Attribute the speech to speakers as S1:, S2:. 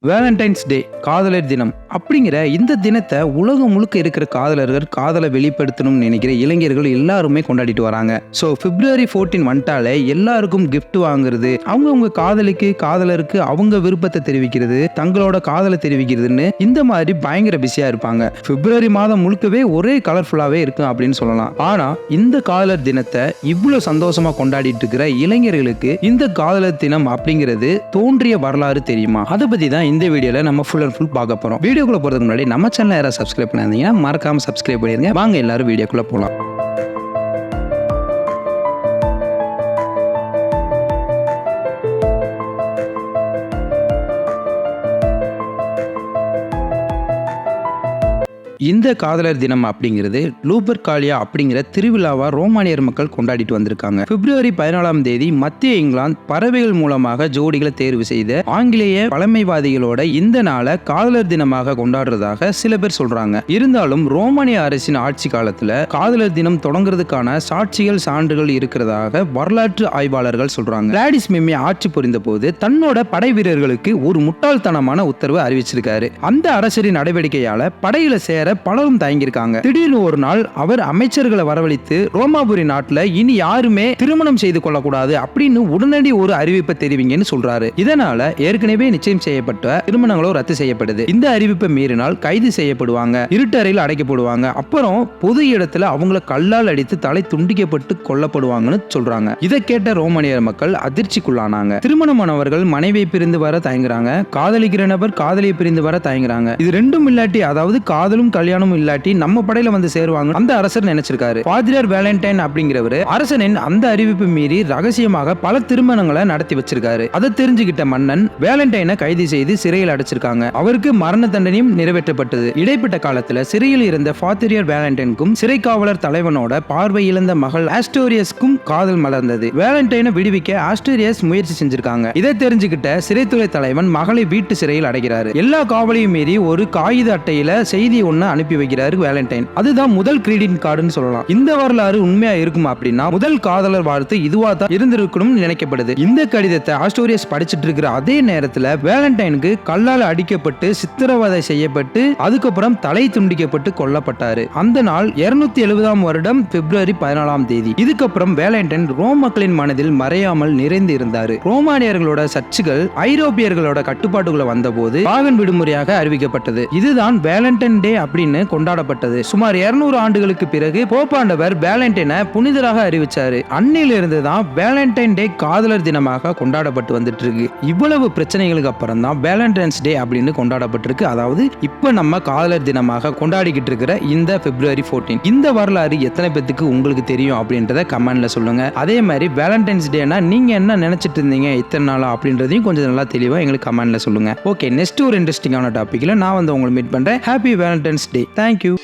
S1: Valentine's டே, காதலர் தினம் அப்படிங்கிற இந்த தினத்தை உலகம் முழுக்க இருக்கிற காதலர்கள் காதலை வெளிப்படுத்தணும்னு நினைக்கிற இளைஞர்கள் எல்லாருமே கொண்டாடிட்டு வராங்க. ஸோ February 14 வந்துட்டாலே எல்லாருக்கும் கிஃப்ட் வாங்குறது, அவங்க காதலிக்கு காதலருக்கு அவங்க விருப்பத்தை தெரிவிக்கிறது, தங்களோட காதலை தெரிவிக்கிறதுன்னு இந்த மாதிரி பயங்கர பிஸியா இருப்பாங்க. February மாதம் முழுக்கவே ஒரே கலர்ஃபுல்லாவே இருக்கும் அப்படின்னு சொல்லலாம். ஆனா இந்த காதலர் தினத்தை இவ்வளவு சந்தோஷமா கொண்டாடிட்டு இருக்கிற இளைஞர்களுக்கு இந்த காதலர் தினம் அப்படிங்கிறது தோன்றிய வரலாறு தெரியுமா? அதை பத்தி தான் இந்த வீடியோல நம்ம ஃபுல் அண்ட் ஃபுல் பார்க்க போறோம். வீடியோக்குள்ள போறதுக்கு முன்னாடி நம்ம சேனலை யாராவது சப்ஸ்கிரைப் பண்ணாதீங்கன்னா மறக்காம சப்ஸ்கிரைப் பண்ணிருங்க. வாங்க எல்லாரும் வீடியோக்குள்ள போலாம். இந்த காதலர் தினம் அப்படிங்கிறது லூபர்காலியா அப்படிங்கிற திருவிழாவா ரோமானியர் மக்கள் கொண்டாடிட்டு வந்திருக்காங்க. February 14 மத்திய இங்கிலாந்து பறவைகள் மூலமாக ஜோடிகளை தேர்வு செய்த ஆங்கிலேய பழமைவாதிகளோட இந்த நாளை காதலர் தினமாக கொண்டாடுறதாக சில பேர் சொல்றாங்க. இருந்தாலும் ரோமானிய அரசின் ஆட்சி காலத்துல காதலர் தினம் தொடங்குறதுக்கான சாட்சிகள் சான்றுகள் இருக்கிறதாக வரலாற்று ஆய்வாளர்கள் சொல்றாங்க. கிளாடிஸ் மெம்மி ஆட்சி புரிந்த போது தன்னோட படை வீரர்களுக்கு ஒரு முட்டாள்தனமான உத்தரவு அறிவிச்சிருக்காரு. அந்த அரசரின் நடவடிக்கையால படையில சேர பலரும் தயங்கியிருக்காங்க. திடீர்னு ஒரு நாள் அவர் அமைச்சர்களை வரவழைத்து ரோமாபுரி நாட்டுல இனி யாருமே திருமணம் செய்து கொள்ளக்கூடாது அப்படின்னு உடனடி ஒரு அறிவிப்பை தெரிவிங்கன்னு சொல்றாரு. இதனால ஏற்கனவே நிச்சயம் செய்யப்பட்ட திருமணங்களும் ரத்து செய்யப்படுது. இந்த அறிவிப்பை மீறினால் கைது செய்யப்படுவாங்க, இருட்டறையில் அடைக்கப்படுவாங்க, அப்புறம் பொது இடத்துல அவங்கள கல்லால் அடித்து தலை துண்டிக்கப்பட்டு கொல்லப்படுவாங்கன்னு சொல்றாங்க. இதை கேட்ட ரோமானியர் மக்கள் அதிர்ச்சிக்குள்ளானாங்க. திருமணமானவர்கள் மனைவியை பிரிந்து வர தயங்குறாங்க, காதலிக்கிற நபர் காதலியை பிரிந்து வர தயங்குறாங்க. இது ரெண்டும் இல்லாட்டி, அதாவது காதலும் கல்யாணம் இல்லாட்டி நம்ம படையில வந்து சேருவாங்க அந்த அரசர் நினைச்சிருக்காரு. பாதிரியார் வேலண்டைன் அப்படிங்கிறவரு அரசனின் அந்த அறிவிப்பு மீறி ரகசியமாக பல திருமணங்களை நடத்தி வச்சிருக்காரு. அதை தெரிஞ்சுக்கிட்ட மன்னன் வேலண்டைனை கைது செய்து சிறையில் அடைச்சிருக்காங்க. அவருக்கு மரண தண்டனையும் நிறைவேற்றப்பட்டது. இடைப்பட்ட காலத்துல சிறையில் இருந்த பாதிரியார் வேலண்டைனுக்கும் சிறை காவலர் தலைவனோட பார்வை இழந்த மகள் ஆஸ்டோரியஸ்க்கும் காதல் மலர்ந்தது. வேலண்டைனை விடுவிக்க ஆஸ்டோரியஸ் முயற்சி செஞ்சிருக்காங்க. இதை தெரிஞ்சுக்கிட்ட சிறைத்துறை தலைவன் மகளை வீட்டு சிறையில் அடைகிறாரு. எல்லா காவலையும் மீறி ஒரு காகித அட்டையில செய்தி ஒண்ணு அனுப்பி வைக்கிறாரு வேலண்டைன். அதுதான் முதல் கிரீடிங் கார்டுன்னு சொல்லலாம். இந்த வரலாறு உண்மையா இருக்குமா அப்படின்னா முதல் காதலர் வாழ்த்து இதுவா தான் இருந்திருக்கணும்னு நினைக்கப்படுது. இந்த கடிதத்தை ஆஸ்டோரியஸ் படிச்சிட்டு இருக்கிற அதே நேரத்துல வேலண்டைனுக்கு கல்லால் அடிக்கப்பட்டு சித்திரவதை செய்யப்பட்டு அதுக்கப்புறம் தலை துண்டிக்கப்பட்டு கொல்லப்பட்டாரு. அந்த நாள் 270 வருடம் February 14. இதுக்கப்புறம் வேலண்டைன் ரோம் மக்களின் மனதில் மறையாமல் நிறைந்து இருந்தாரு. ரோமானியர்களோட சர்ச்சுகள் ஐரோப்பியர்களோட கட்டுப்பாட்டுக்குள்ள வந்த போது பாகன் விடுமுறையாக அறிவிக்கப்பட்டது. இதுதான் வேலண்டைன் டே அப்படின்னு கொண்டாடப்பட்டது. சுமார் 200 ஆண்டுகளுக்கு பிறகு போப்பாண்டவர் வேலண்டைனை புனிதராக அறிவிச்சாரு. அன்னிலிருந்து தான் வேலண்டைன் டே காதலர் தினமாக கொண்டாடப்பட்டு வந்துட்டு இருக்கு. இவ்வளவு பிரச்சனைகளுக்கு அப்புறம் தான் வேலண்டைன்ஸ் டே அப்படின்னு கொண்டாடப்பட்டிருக்கு. அதாவது இப்ப நம்ம காதலர் தினமாக கொண்டாடிக்கிட்டு இருக்கிற இந்த February 14. இந்த வரலாறு எத்தனை பேத்துக்கு உங்களுக்கு தெரியும் அப்படின்றத கமெண்ட்ல சொல்லுங்க. அதே மாதிரி வேலண்டைன்ஸ் டேனா நீங்க என்ன நினைச்சிட்டு இருந்தீங்க இத்தனை நாளா அப்படின்றதையும் கொஞ்சம் நல்லா தெளிவா எங்களுக்கு கமெண்ட்ல சொல்லுங்க. ஓகே, நெக்ஸ்ட் ஒரு இன்ட்ரெஸ்டிங்கான டாபிக்ல நான் வந்து உங்களை மீட் பண்றேன். Happy Valentine's day. Thank you.